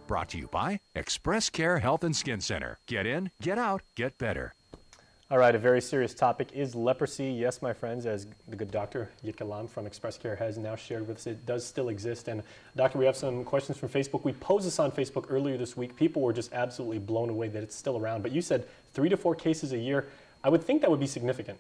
Brought to you by ExpressCare Health and Skin Center. Get in, get out, get better. All right, a very serious topic is leprosy. Yes, my friends, as the good doctor Jitka Lom from ExpressCare has now shared with us, it does still exist. And doctor, we have some questions from Facebook. We posed this on Facebook earlier this week. People were just absolutely blown away that it's still around. But you said 3 to 4 cases a year. I would think that would be significant.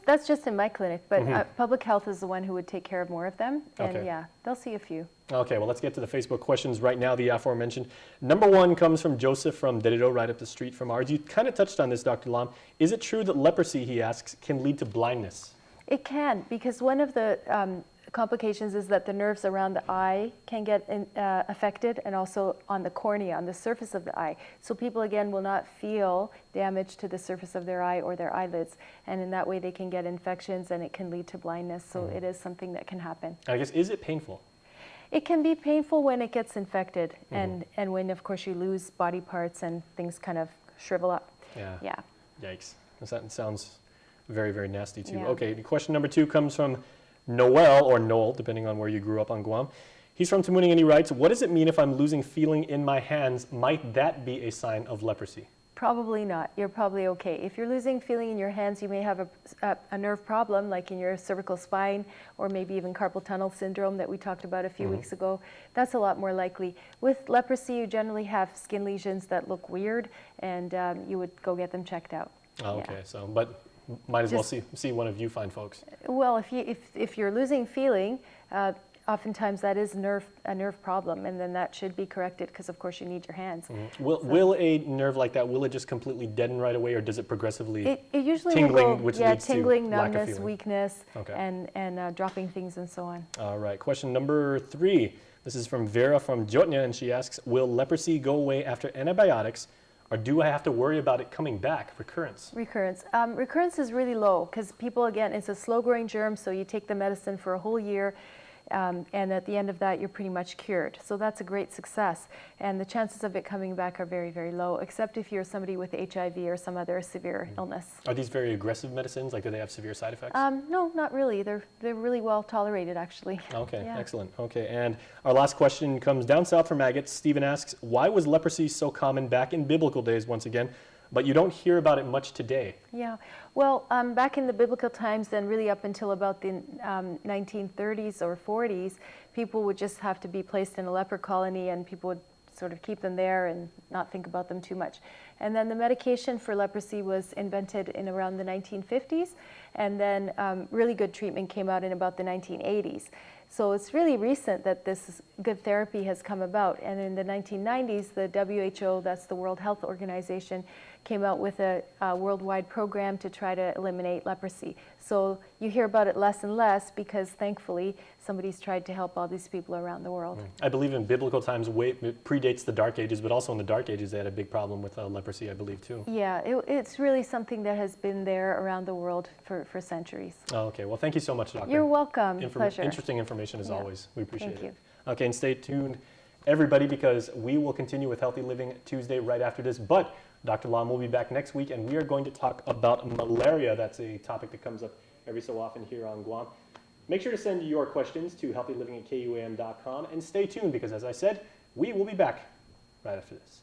That's just in my clinic, but public health is the one who would take care of more of them. And Okay. yeah, they'll see a few. Okay, well, let's get to the Facebook questions right now, the aforementioned. Number one comes from Joseph from Dededo, right up the street from ours. You kind of touched on this, Dr. Lom. Is it true that leprosy, he asks, can lead to blindness? It can, because one of the complications is that the nerves around the eye can get affected, and also on the cornea, on the surface of the eye. So people, again, will not feel damage to the surface of their eye or their eyelids, and in that way they can get infections and it can lead to blindness. So it is something that can happen. I guess, is it painful? It can be painful when it gets infected, and when, of course, you lose body parts and things kind of shrivel up. Yeah. Yikes. That sounds very, very nasty, too. Yeah. Okay, question number 2 comes from Noel, or Noel, depending on where you grew up on Guam. He's from Tamuning, and he writes, what does it mean if I'm losing feeling in my hands? Might that be a sign of leprosy? Probably not. You're probably okay. If you're losing feeling in your hands, you may have a nerve problem, like in your cervical spine, or maybe even carpal tunnel syndrome that we talked about a few weeks ago. That's a lot more likely. With leprosy, you generally have skin lesions that look weird, and you would go get them checked out. Oh, okay, so, but might as well see one of you fine folks. Well, if you're losing feeling, oftentimes that is a nerve problem, and then that should be corrected because, of course, you need your hands. Will a nerve like that, will it just completely deaden right away, or does it progressively It usually tingling, will go, which yeah, leads tingling, to lack of numbness, feeling? weakness, Okay. and dropping things and so on. All right, question number 3. This is from Vera from Jotnya, and she asks, will leprosy go away after antibiotics, or do I have to worry about it coming back, recurrence? Recurrence. Recurrence is really low because people, again, it's a slow-growing germ, so you take the medicine for a whole year, and at the end of that, you're pretty much cured. So that's a great success. And the chances of it coming back are very, very low, except if you're somebody with HIV or some other severe illness. Are these very aggressive medicines? Like, do they have severe side effects? No, not really. They're really well tolerated, actually. Okay, Yeah. excellent. Okay, and our last question comes down south from Agate. Stephen asks, why was leprosy so common back in biblical days, once again, but you don't hear about it much today? Yeah, well, back in the biblical times, then really up until about the 1930s or 40s, people would just have to be placed in a leper colony, and people would sort of keep them there and not think about them too much. And then the medication for leprosy was invented in around the 1950s, and then really good treatment came out in about the 1980s. So it's really recent that this good therapy has come about. And in the 1990s, the WHO, that's the World Health Organization, came out with a worldwide program to try to eliminate leprosy. So you hear about it less and less because, thankfully, somebody's tried to help all these people around the world. I believe in biblical times, it predates the Dark Ages, but also in the Dark Ages, they had a big problem with leprosy, I believe, too. Yeah, it's really something that has been there around the world for centuries. Oh, okay, well, thank you so much, Doctor. You're welcome. Pleasure. Interesting information as Yeah. always. We appreciate Thank you. it. Okay, and stay tuned, everybody, because we will continue with Healthy Living Tuesday right after this. But Dr. Lom will be back next week, and we are going to talk about malaria. That's a topic that comes up every so often here on Guam. Make sure to send your questions to healthyliving@kuam.com, and stay tuned because, as I said, we will be back right after this.